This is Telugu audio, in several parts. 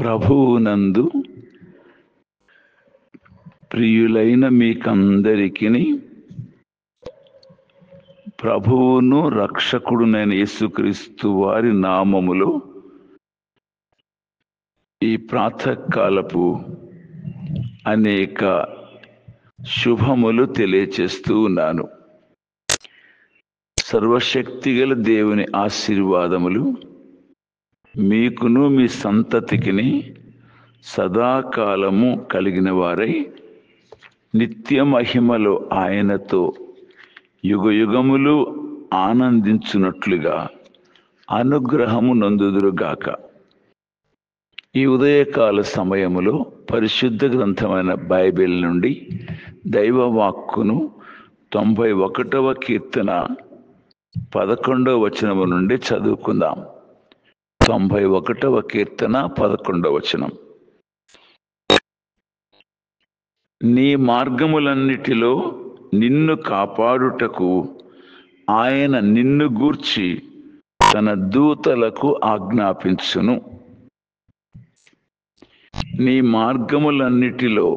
ప్రభువునందు ప్రియులైన మీకందరికీ ప్రభువును రక్షకుడునైన యేసుక్రీస్తు వారి నామములో ఈ ప్రాతకాలపు అనేక శుభములు తెలియచేస్తూ ఉన్నాను. సర్వశక్తిగల దేవుని ఆశీర్వాదములు మీకును మీ సంతతికిని సదాకాలము కలిగిన వారై నిత్య మహిమలో ఆయనతో యుగయుగములు ఆనందించున్నట్లుగా అనుగ్రహము నొందుదురుగాక. ఈ ఉదయకాల సమయములో పరిశుద్ధ గ్రంథమైన బైబిల్ నుండి దైవవాక్కును 91వ కీర్తన 11వ వచనము నుండి చదువుకుందాం. 91వ కీర్తన 11వ వచనం. నీ మార్గములన్నిటిలో నిన్ను కాపాడుటకు ఆయన నిన్ను గూర్చి తన దూతలకు ఆజ్ఞాపించును. నీ మార్గములన్నిటిలో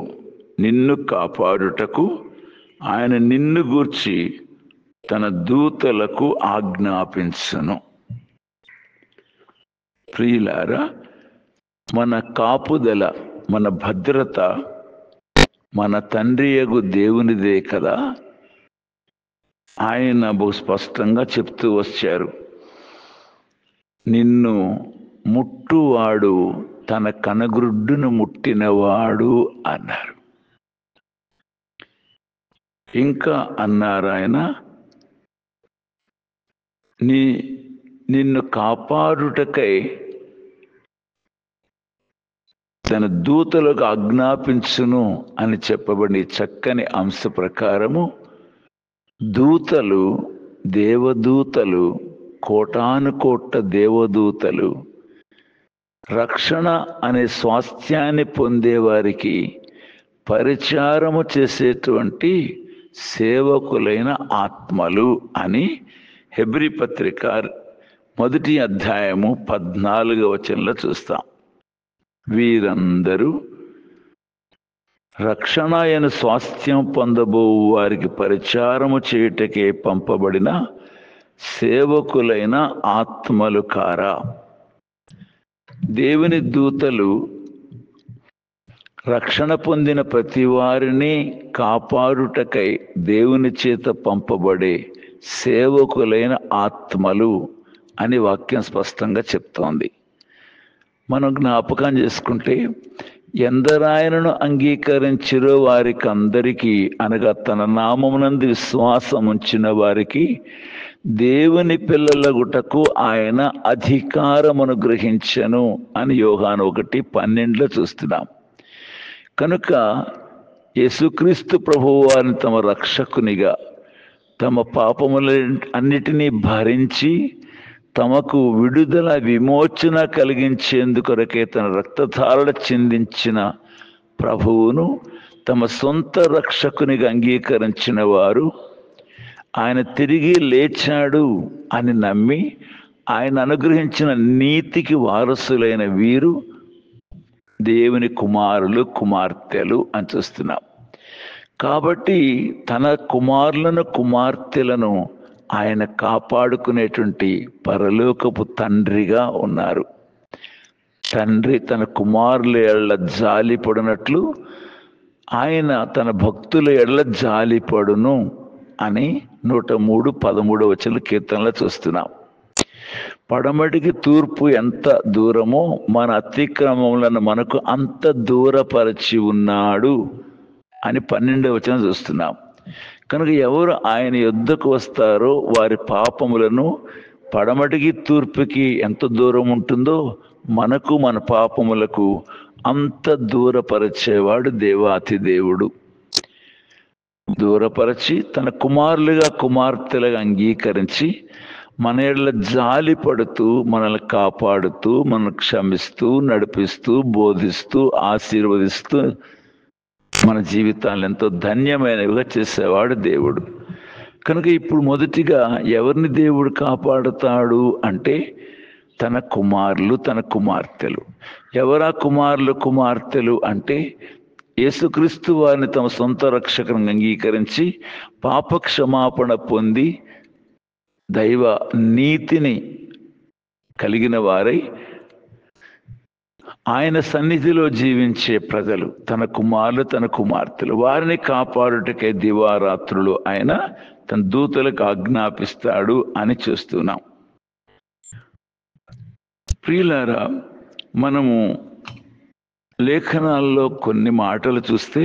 నిన్ను కాపాడుటకు ఆయన నిన్ను గూర్చి తన దూతలకు ఆజ్ఞాపించును. ప్రియులారా, మన కాపుదల, మన భద్రత మన తండ్రియగు దేవునిదే కదా. ఆయన బహు స్పష్టంగా చెప్తూ వచ్చారు, నిన్ను ముట్టువాడు తన కనగ్రుడ్డును ముట్టినవాడు అన్నారు. ఇంకా అన్నారు ఆయన, నిన్ను కాపాడుటకై తన దూతలకు ఆజ్ఞాపించును అని చెప్పబడి చక్కని అంశ ప్రకారము దూతలు, దేవదూతలు, కోటానుకోట్ల దేవదూతలు రక్షణ అనే స్వాస్థ్యాన్ని పొందేవారికి పరిచారము చేసేటువంటి సేవకులైన ఆత్మలు అని హెబ్రీ పత్రిక 1వ అధ్యాయము 14వ వచనంలో చూస్తాం. వీరందరూ రక్షణ అయిన స్వాస్థ్యం పొందబో వారికి పరిచారము చేయుటకే పంపబడిన సేవకులైన ఆత్మలు కారా. దేవుని దూతలు రక్షణ పొందిన ప్రతి వారిని కాపాడుటకై దేవుని చేత పంపబడే సేవకులైన ఆత్మలు అని వాక్యం స్పష్టంగా చెప్తోంది. మనం జ్ఞాపకం చేసుకుంటే, ఎందరాయనను అంగీకరించిరో వారికి అందరికీ, అనగా తన నామమునందు విశ్వాసం ఉంచిన వారికి దేవుని పిల్లలగుటకు ఆయన అధికారమును గ్రహించెను అని యోహాను 1:12 చూస్తున్నాం. కనుక యేసుక్రీస్తు ప్రభువు వారిని తమ రక్షకునిగా, తమ పాపముల అన్నిటినీ భరించి తమకు విడుదల విమోచన కలిగించేందుకొరకే తన రక్తధారణ చిందించిన ప్రభువును తమ సొంత రక్షకునిగా అంగీకరించిన వారు, ఆయన తిరిగి లేచాడు అని నమ్మి ఆయన అనుగ్రహించిన నీతికి వారసులైన వీరు దేవుని కుమారులు, కుమార్తెలు అని చూస్తున్నాం. కాబట్టి తన కుమారులను, కుమార్తెలను ఆయన కాపాడుకునేటువంటి పరలోకపు తండ్రిగా ఉన్నారు. తండ్రి తన కుమారుల ఎడల జాలిపడినట్లు ఆయన తన భక్తుల ఎడల జాలిపడును అని 103:13 వచనం కీర్తనలో చూస్తున్నాం. పడమటికి తూర్పు ఎంత దూరమో మన అతిక్రమములను మనకు అంత దూరపరచి ఉన్నాడు అని 12వ వచనం చూస్తున్నాం. కనుక ఎవరు ఆయన యొద్దకు వస్తారో వారి పాపములను పడమటికి తూర్పుకి ఎంత దూరం ఉంటుందో మనకు, మన పాపములకు అంత దూరపరిచేవాడు దేవాతి దేవుడు. దూరపరచి తన కుమారులుగా, కుమార్తెలుగా అంగీకరించి మన ఎడల జాలి పడుతూ, మనల్ని కాపాడుతూ, మనల్ని క్షమిస్తూ, నడిపిస్తూ, బోధిస్తూ, ఆశీర్వదిస్తూ మన జీవితాలను ఎంతో ధన్యమైనవిగా చేసేవాడు దేవుడు. కనుక ఇప్పుడు మొదటిగా ఎవరిని దేవుడు కాపాడుతాడు అంటే తన కుమారులు, తన కుమార్తెలు. ఎవరా కుమారులు కుమార్తెలు అంటే, యేసుక్రీస్తు వారిని తమ సొంత రక్షకుని అంగీకరించి పాప క్షమాపణ పొంది దైవ నీతిని కలిగిన వారై ఆయన సన్నిధిలో జీవించే ప్రజలు, తన కుమారులు, తన కుమార్తెలు. వారిని కాపాడుటకే దివారాత్రులు ఆయన తన దూతలకు ఆజ్ఞాపిస్తాడు అని చూస్తున్నాం. ప్రియులారా, మనము లేఖనాల్లో కొన్ని మాటలు చూస్తే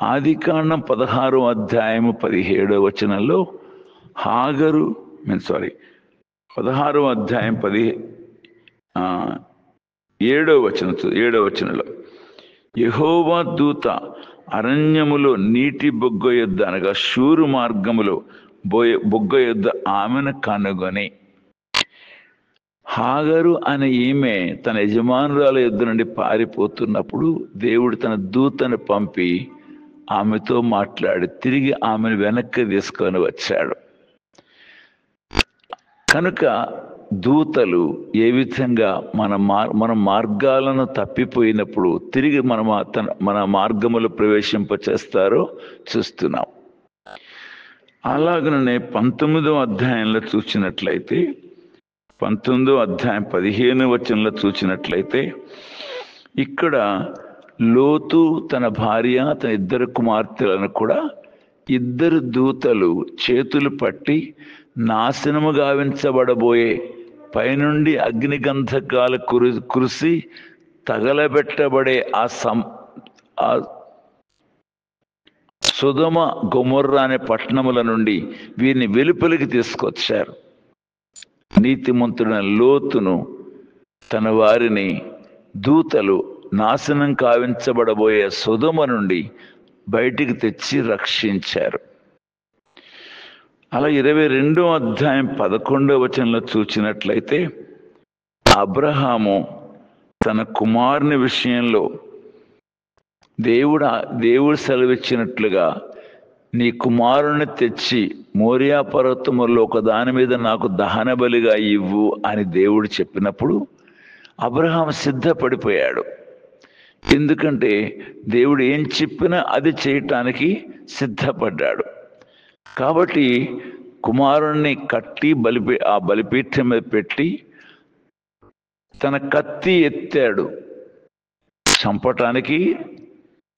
ఆదికాండం 16వ అధ్యాయము 17వ వచనంలో హాగరు 16వ అధ్యాయం 7వ వచనంలో యెహోవా దూత అరణ్యములో నీటి బొగ్గ యొద్ద అనగా షూరు మార్గములో బొగ్గ యొద్ద ఆమెను కనుగొని. హాగరు అనే ఈమె తన యజమానురాల యొద్ద నుండి పారిపోతున్నప్పుడు దేవుడు తన దూతను పంపి ఆమెతో మాట్లాడి తిరిగి ఆమెను వెనక్కి తీసుకొని వచ్చాడు. కనుక దూతలు ఏ విధంగా మన మార్గాలను తప్పిపోయినప్పుడు తిరిగి మన మార్గములు ప్రవేశింపచేస్తారో చూస్తున్నాం. అలాగనే 19వ అధ్యాయంలో చూసినట్లయితే 19వ అధ్యాయం 15వ వచనంలో చూసినట్లయితే ఇక్కడ లోతు తన భార్య తన 2 కుమార్తెలను కూడా 2 దూతలు చేతులు పట్టి నాశనము గావించబడబోయే పైనుండి అగ్నిగంధకాలు కురిసి తగలబెట్టబడే ఆ సొదొమ గొమొర్రా అనే పట్టణముల నుండి వీరిని వెలుపలికి తీసుకొచ్చారు. నీతిమంతుడైన లోతును తన వారిని దూతలు నాశనం కావించబడబోయే సొదొమ నుండి బయటికి తెచ్చి రక్షించారు. అలా 22వ అధ్యాయం 11వ వచనంలో చూసినట్లయితే అబ్రహాము తన కుమారుని విషయంలో దేవుడు సెలవిచ్చినట్లుగా నీ కుమారుని తెచ్చి మోరియా పర్వతములో ఒక దాని మీద నాకు దహన బలిగా ఇవ్వు అని దేవుడు చెప్పినప్పుడు అబ్రహాం సిద్ధపడిపోయాడు. ఎందుకంటే దేవుడు ఏం చెప్పినా అది చేయటానికి సిద్ధపడ్డాడు. కాబట్టి కుమారుణ్ణి కట్టి ఆ బలిపీఠం మీద పెట్టి తన కత్తి ఎత్తాడు, చంపటానికి,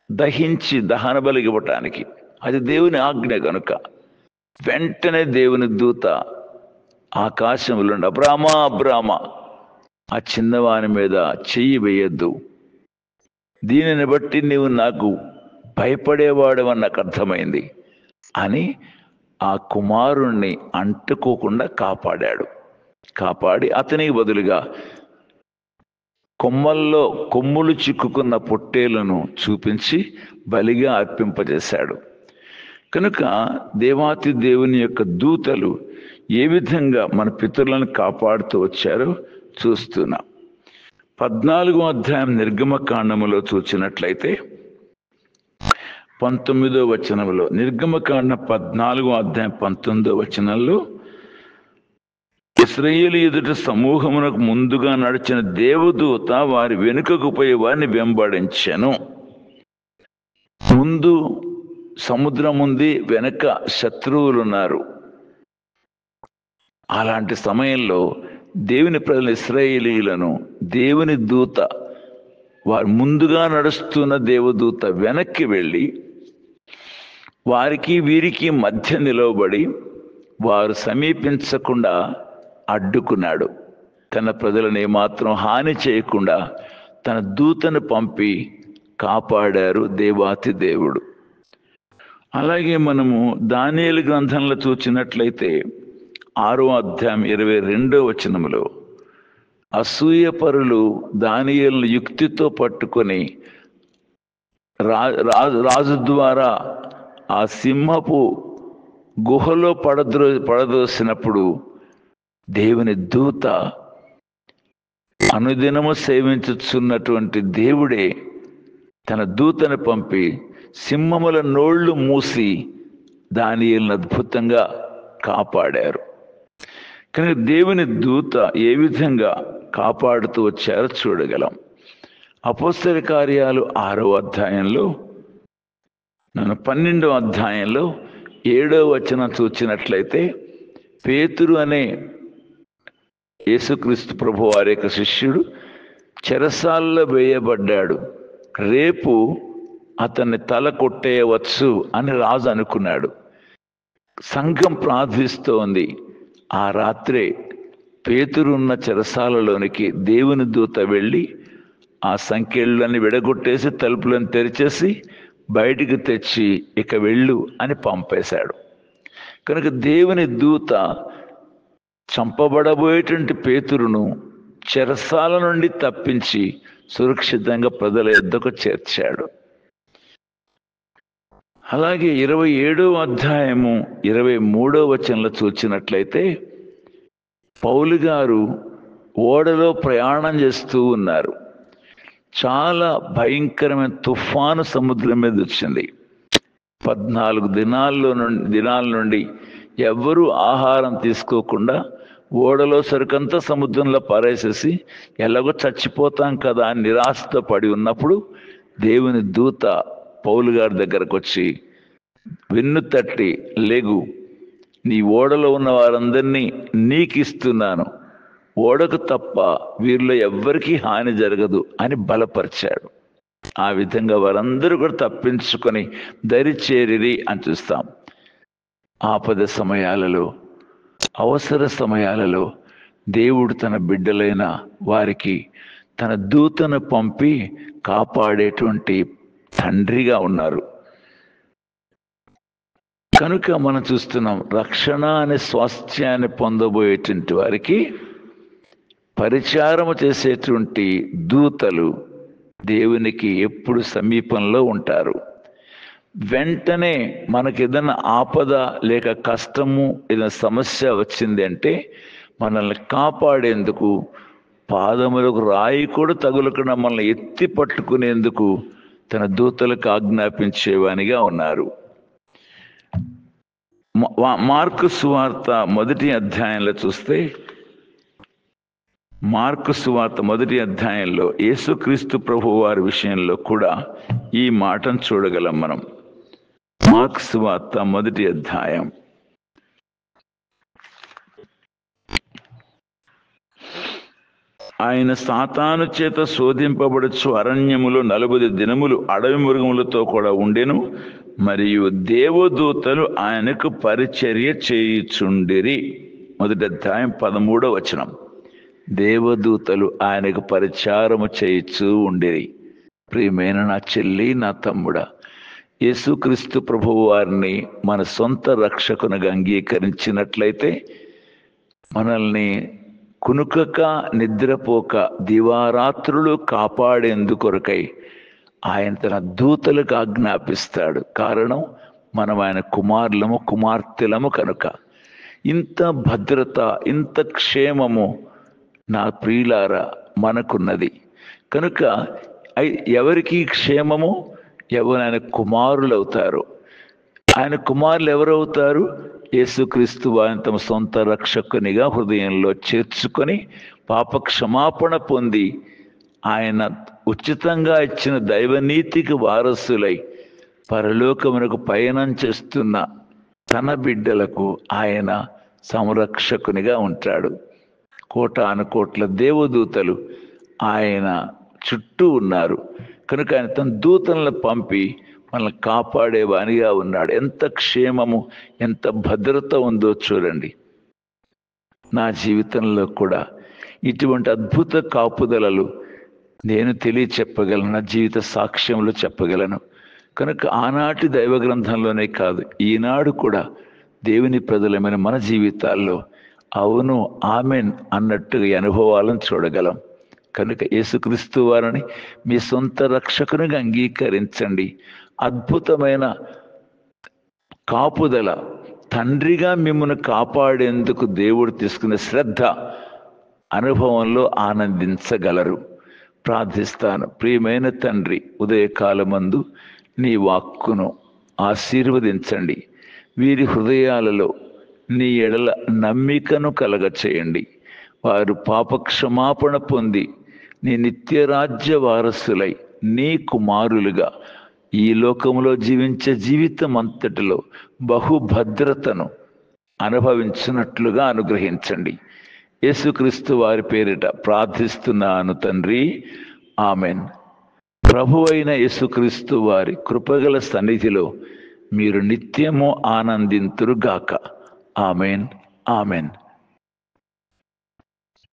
దహించి దహన బలి ఇవ్వటానికి. అది దేవుని ఆజ్ఞ కనుక వెంటనే దేవుని దూత ఆకాశంలో అబ్రామా అబ్రామా ఆ చిన్నవాని మీద చెయ్యి వేయొద్దు, దీనిని బట్టి నీవు నాకు భయపడేవాడవని నాకు అర్థమైంది అని ఆ కుమారుణ్ణి అంటుకోకుండా కాపాడి అతనికి బదులుగా కొమ్ములు చిక్కుకున్న పొట్టేలను చూపించి బలిగా అర్పింపజేశాడు. కనుక దేవాతి దేవుని యొక్క దూతలు ఏ విధంగా మన పితరులను కాపాడుతూ వచ్చారో చూస్తున్నాం. 14వ అధ్యాయం నిర్గమకాండములో చూసినట్లయితే 19వ వచనంలో, నిర్గమకాండం 14వ అధ్యాయం 19వ వచనంలో ఇశ్రాయేలు ఎదుట సమూహమునకు ముందుగా నడిచిన దేవదూత వారి వెనుకకు పోయి వారిని వెంబడించెను. ముందు సముద్రం ఉంది, వెనక శత్రువులు ఉన్నారు. అలాంటి సమయంలో దేవుని ప్రజల ఇశ్రాయేలీయులను దేవుని దూత, వారు ముందుగా నడుస్తున్న దేవదూత వెనక్కి వెళ్ళి వారికి వీరికి మధ్య నిలవబడి వారు సమీపించకుండా అడ్డుకున్నాడు. తన ప్రజలను ఏమాత్రం హాని చేయకుండా తన దూతను పంపి కాపాడారు దేవాతి దేవుడు. అలాగే మనము దానియేలు గ్రంథంలో చూసినట్లయితే 6వ అధ్యాయం 22వ వచనములో అసూయపరులు దానియేలును యుక్తితో పట్టుకొని రాజు ద్వారా ఆ సింహపు గుహలో పడదోసినప్పుడు దేవుని దూత, అనుదినము సేవించుచున్నటువంటి దేవుడే తన దూతను పంపి సింహముల నోళ్లు మూసి దానియేలును అద్భుతంగా కాపాడారు. కనుక దేవుని దూత ఏ విధంగా కాపాడుతూ వచ్చారో చూడగలం. అపోస్తల కార్యాలు 6వ అధ్యాయంలో 12వ అధ్యాయంలో 7వ వచనం చూచినట్లయితే, పేతురు అనే యేసుక్రీస్తు ప్రభు వారి యొక్క శిష్యుడు చెరసాలలో వేయబడ్డాడు, రేపు అతన్ని తల కొట్టేయవచ్చు అని రాజు అనుకున్నాడు. సంఘం ప్రార్థిస్తోంది. ఆ రాత్రే పేతురున్న చెరసాలలోనికి దేవుని దూత వెళ్ళి ఆ సంకెళ్ళని విడగొట్టేసి తలుపులను తెరిచేసి బయటికి తెచ్చి ఇక వెళ్ళు అని పంపేశాడు. కనుక దేవుని దూత చంపబడబోయేటువంటి పేతురును చెరసాల నుండి తప్పించి సురక్షితంగా ప్రజల యొద్దకు చేర్చాడు. అలాగే 27వ అధ్యాయము 23వ వచనంలో చూచినట్లయితే, పౌలు గారు ఓడలో ప్రయాణం చేస్తూ ఉన్నారు. చాలా భయంకరమైన తుఫాను సముద్రం మీద వచ్చింది. 14 దినాల నుండి ఎవ్వరూ ఆహారం తీసుకోకుండా ఓడలో సరుకంతా సముద్రంలో పారేసేసి ఎలాగో చచ్చిపోతాం కదా అని నిరాశతో పడి ఉన్నప్పుడు దేవుని దూత పౌలు గారి దగ్గరకు వచ్చి వెన్ను తట్టి, లేగు, నీ ఓడలో ఉన్న వారందరినీ నీకు ఇస్తున్నాను, ఓడకు తప్ప వీరిలో ఎవ్వరికీ హాని జరగదు అని బలపరిచాడు. ఆ విధంగా వారందరూ కూడా తప్పించుకొని దరిచేరిరి అని చూస్తాం. ఆపద సమయాలలో, అవసర సమయాలలో దేవుడు తన బిడ్డలైన వారికి తన దూతను పంపి కాపాడేటువంటి తండ్రిగా ఉన్నారు. కనుక మనం చూస్తున్నాం, రక్షణ అనే స్వాస్థ్యాన్ని పొందబోయేటువంటి వారికి పరిచారము చేసేటువంటి దూతలు దేవునికి ఎప్పుడు సమీపంలో ఉంటారు. వెంటనే మనకి ఏదైనా ఆపద లేక కష్టము, ఏదైనా సమస్య వచ్చింది అంటే మనల్ని కాపాడేందుకు పాదములకు రాయి కూడా తగులకుండా మనల్ని ఎత్తి పట్టుకునేందుకు తన దూతలకు ఆజ్ఞాపించేవానిగా ఉన్నారు. మార్కు సువార్త 1వ అధ్యాయంలో చూస్తే, మార్కు సువార్త 1వ అధ్యాయంలో యేసుక్రీస్తు ప్రభు వారి విషయంలో కూడా ఈ మాటను చూడగలం మనం. మార్కు సువార్త 1వ అధ్యాయం ఆయన సాతాను చేత శోధింపబడచ్చు అరణ్యములో 40 దినములు అడవి మృగములతో కూడా ఉండెను, మరియు దేవదూతలు ఆయనకు పరిచర్య చేయుచుండిరి. 1వ అధ్యాయం 13వ వచనం. దేవదూతలు ఆయనకు పరిచారము చేయిచూ ఉండిరి. ప్రియమైన నా చెల్లి, నా తమ్ముడా, యేసుక్రీస్తు ప్రభువు వారిని మన సొంత రక్షకునిగా అంగీకరించినట్లయితే మనల్ని కునుకక నిద్రపోక దివారాత్రులు కాపాడేందుకొరకై ఆయన తన దూతలకు ఆజ్ఞాపిస్తాడు. కారణం, మనం ఆయన కుమారులము, కుమార్తెలము కనుక. ఇంత భద్రత, ఇంత క్షేమము నా ప్రియులారా మనకున్నది. కనుక ఎవరికి క్షేమము? ఎవరు ఆయన కుమారులు అవుతారు. ఆయన కుమారులు ఎవరవుతారు? యేసుక్రీస్తు వారిని తమ సొంత రక్షకునిగా హృదయంలో చేర్చుకొని పాప క్షమాపణ పొంది ఆయన ఉచితంగా ఇచ్చిన దైవనీతికి వారసులై పరలోకమునకు పయనం చేస్తున్న తన బిడ్డలకు ఆయన సంరక్షకునిగా ఉంటాడు. కోటాను కోట్ల దేవదూతలు ఆయన చుట్టూ ఉన్నారు. కనుక ఆయన తన దూతలను పంపి మనల్ని కాపాడేవానిగా ఉన్నాడు. ఎంత క్షేమము, ఎంత భద్రత ఉందో చూడండి. నా జీవితంలో కూడా ఇటువంటి అద్భుత కాపుదలలు నేను చెప్పగలను, నా జీవిత సాక్ష్యంలో చెప్పగలను. కనుక ఆనాటి దైవ గ్రంథంలోనే కాదు, ఈనాడు కూడా దేవుని ప్రజలమైన మన జీవితాల్లో అవును, ఆమెన్ అన్నట్టుగా అనుభవాలను చూడగలం. కనుక యేసుక్రీస్తు వారిని మీ సొంత రక్షకునిగా అంగీకరించండి. అద్భుతమైన కాపుదల, తండ్రిగా మిమ్మల్ని కాపాడేందుకు దేవుడు తీసుకునే శ్రద్ధ అనుభవంలో ఆనందించగలరు. ప్రార్థిస్తాను. ప్రియమైన తండ్రి, ఉదయకాలమందు నీ వాక్కును ఆశీర్వదించండి. వీరి హృదయాలలో నీ ఎడల నమ్మికను కలగచేయండి. వారు పాపక్షమాపణ పొంది నీ నిత్యరాజ్య వారసులై నీ కుమారులుగా ఈ లోకంలో జీవించే జీవితం అంతటిలో బహుభద్రతను అనుభవించినట్లుగా అనుగ్రహించండి. యేసుక్రీస్తు వారి పేరిట ప్రార్థిస్తున్నాను తండ్రి, ఆమెన్. ప్రభువైన యేసుక్రీస్తు వారి కృపగల సన్నిధిలో మీరు నిత్యము ఆనందింతురుగాక. Amen, amen.